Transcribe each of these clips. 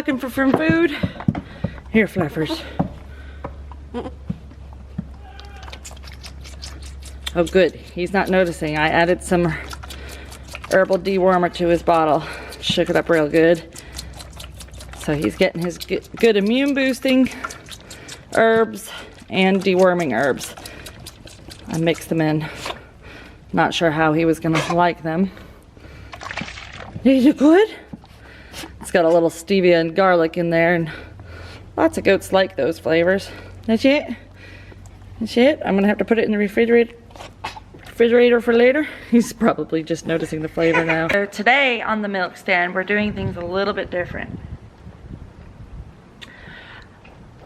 looking for some food. Here, Fluffers. Oh good, he's not noticing. I added some Herbal dewormer to his bottle. Shook it up real good. So he's getting his good immune boosting herbs and deworming herbs. I mixed them in. Not sure how he was gonna like them. Is it good? It's got a little stevia and garlic in there, and lots of goats like those flavors. That's it? That's it? I'm gonna have to put it in the refrigerator for later. He's probably just noticing the flavor now. So today on the milk stand, we're doing things a little bit different.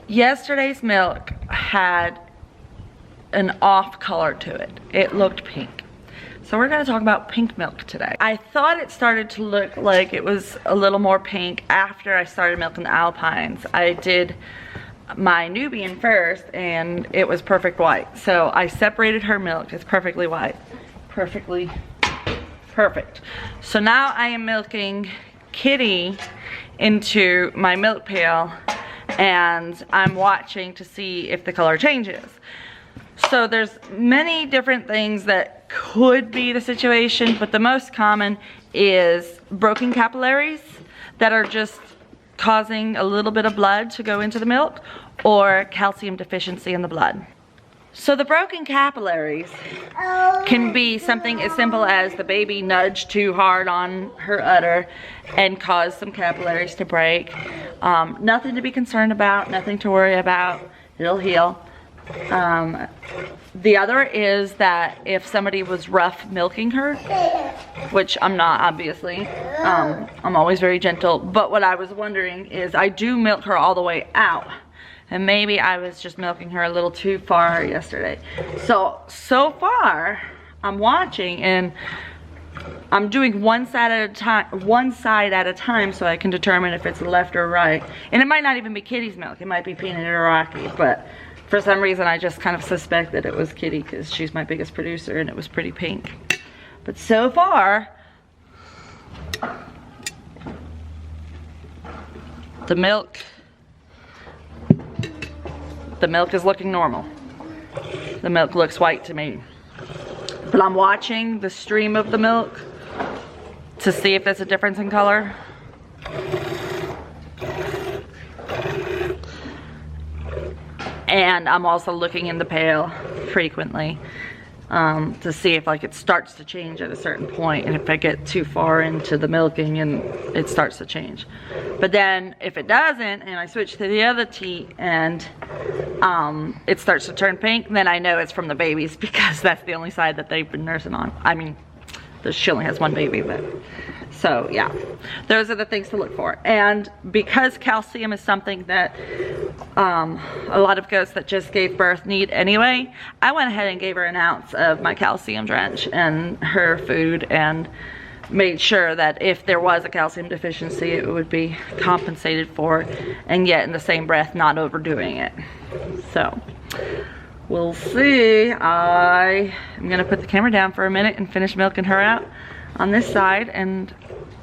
Yesterday's milk had an off color to it. It looked pink. So we're gonna talk about pink milk today. I thought it started to look like it was a little more pink after I started milking the Alpines. I did my Nubian first and it was perfect white. So I separated her milk. It's perfectly white. Perfectly perfect. So now I am milking Kitty into my milk pail and I'm watching to see if the color changes. So there's many different things that could be the situation, but the most common is broken capillaries that are just causing a little bit of blood to go into the milk, or calcium deficiency in the blood. So the broken capillaries can be something as simple as the baby nudged too hard on her udder and caused some capillaries to break. Nothing to be concerned about, nothing to worry about, it'll heal. The other is that if somebody was rough milking her, which I'm not, obviously, I'm always very gentle, but what I was wondering is I do milk her all the way out, and maybe I was just milking her a little too far yesterday. So far I'm watching and I'm doing one side at a time so I can determine if it's left or right. And it might not even be Kitty's milk, it might be Peanut or Rocky, but for some reason I just kind of suspect that it was Kitty because she's my biggest producer and it was pretty pink. But so far, the milk is looking normal. The milk looks white to me. But I'm watching the stream of the milk to see if there's a difference in color. And I'm also looking in the pail frequently to see if like it starts to change at a certain point, and if I get too far into the milking and it starts to change. But then if it doesn't and I switch to the other teat and it starts to turn pink, then I know it's from the babies because that's the only side that they've been nursing on. I mean, she only has one baby, but so yeah, those are the things to look for. And because calcium is something that a lot of goats that just gave birth need anyway, I went ahead and gave her an ounce of my calcium drench in her food and made sure that if there was a calcium deficiency, it would be compensated for, and yet in the same breath not overdoing it. So we'll see. I am gonna put the camera down for a minute and finish milking her out on this side and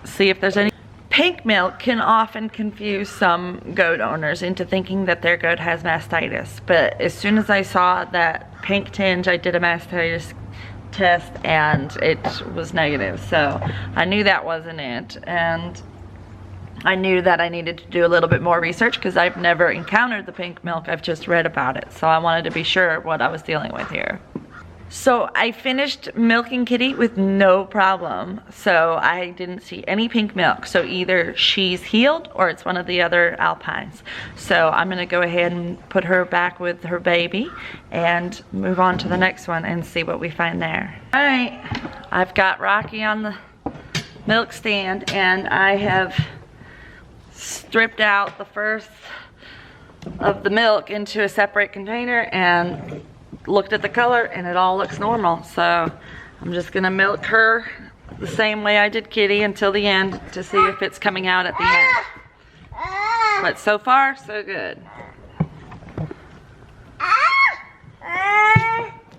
see if there's any. Pink milk can often confuse some goat owners into thinking that their goat has mastitis, but as soon as I saw that pink tinge, I did a mastitis test and it was negative. So I knew that wasn't it, and I knew that I needed to do a little bit more research because I've never encountered the pink milk, I've just read about it. So I wanted to be sure what I was dealing with here. So I finished milking Kitty with no problem. So I didn't see any pink milk. So either she's healed or it's one of the other Alpines. So I'm gonna go ahead and put her back with her baby and move on to the next one and see what we find there. All right, I've got Rocky on the milk stand and I have stripped out the first of the milk into a separate container and looked at the color and it all looks normal. So I'm just gonna milk her the same way I did Kitty until the end to see if it's coming out at the end. But so far, so good.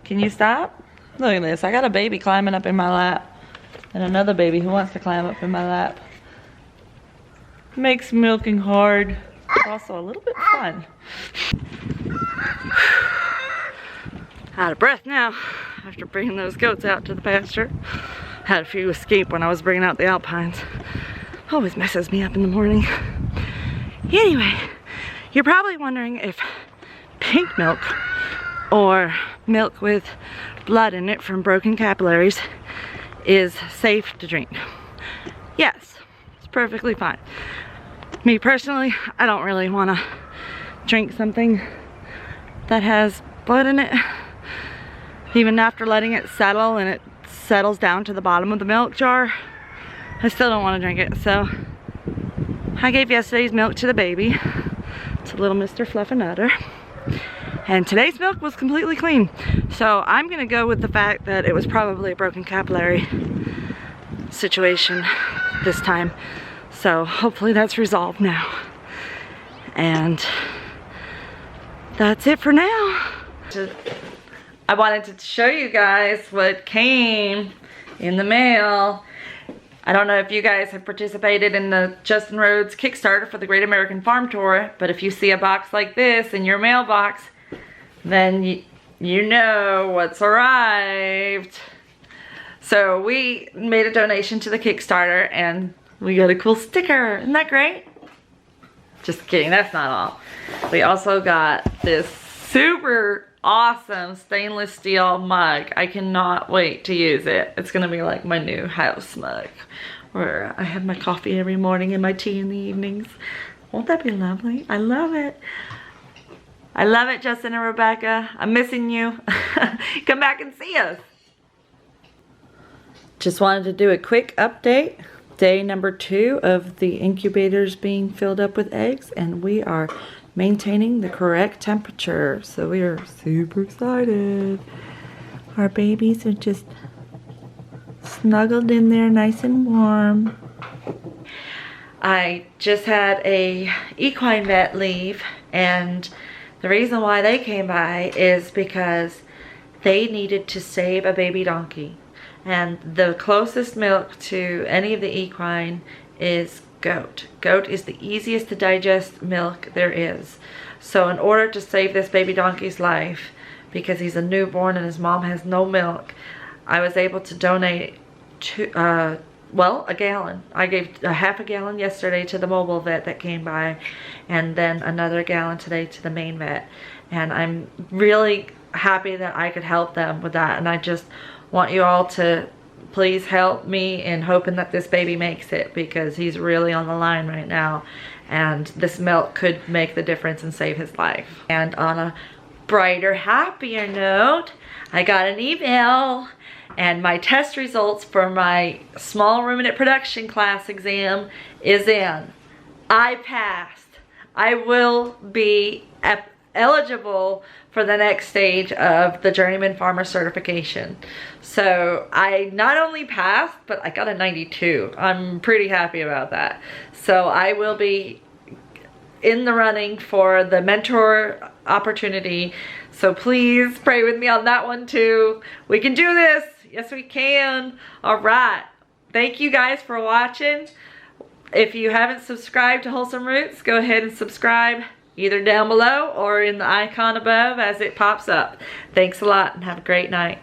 Can you stop? Look at this, I got a baby climbing up in my lap and another baby who wants to climb up in my lap. makes milking hard, but also a little bit fun. Out of breath now after bringing those goats out to the pasture. Had a few escape when I was bringing out the alpines. Always messes me up in the morning. Anyway, you're probably wondering if pink milk or milk with blood in it from broken capillaries is safe to drink. Yes, it's perfectly fine. Me personally, I don't really want to drink something that has blood in it. Even after letting it settle and it settles down to the bottom of the milk jar, I still don't want to drink it. So I gave yesterday's milk to the baby. It's a little Mr. Fluffernutter. And today's milk was completely clean. So I'm gonna go with the fact that it was probably a broken capillary situation this time. So hopefully that's resolved now. And that's it for now. I wanted to show you guys what came in the mail. I don't know if you guys have participated in the Justin Rhodes Kickstarter for the Great American Farm Tour, but if you see a box like this in your mailbox, then you know what's arrived. So we made a donation to the Kickstarter and we got a cool sticker. Isn't that great? Just kidding, that's not all. We also got this super awesome stainless steel mug. I cannot wait to use it. It's gonna be like my new house mug where I have my coffee every morning and my tea in the evenings. Won't that be lovely? I love it. I love it, Justin and Rebecca. I'm missing you. Come back and see us. Just wanted to do a quick update. Day number 2 of the incubators being filled up with eggs, and we are maintaining the correct temperature. So we are super excited. Our babies are just snuggled in there nice and warm. I just had a equine vet leave, and the reason why they came by is because they needed to save a baby donkey. And the closest milk to any of the equine is goat. Goat is the easiest to digest milk there is. So in order to save this baby donkey's life, because he's a newborn and his mom has no milk, I was able to donate a gallon. I gave a half a gallon yesterday to the mobile vet that came by, and then another gallon today to the main vet. And I'm really happy that I could help them with that. And I just want you all to please help me in hoping that this baby makes it, because he's really on the line right now, and this milk could make the difference and save his life. And on a brighter, happier note, I got an email and my test results for my small ruminant production class exam is in. I passed. I will be eligible for the next stage of the Journeyman Farmer certification. So I not only passed, but I got a 92. I'm pretty happy about that. So I will be in the running for the mentor opportunity. So please pray with me on that one too. We can do this. Yes, we can. All right. Thank you guys for watching. If you haven't subscribed to Wholesome Roots, go ahead and subscribe either down below or in the icon above as it pops up. Thanks a lot and have a great night.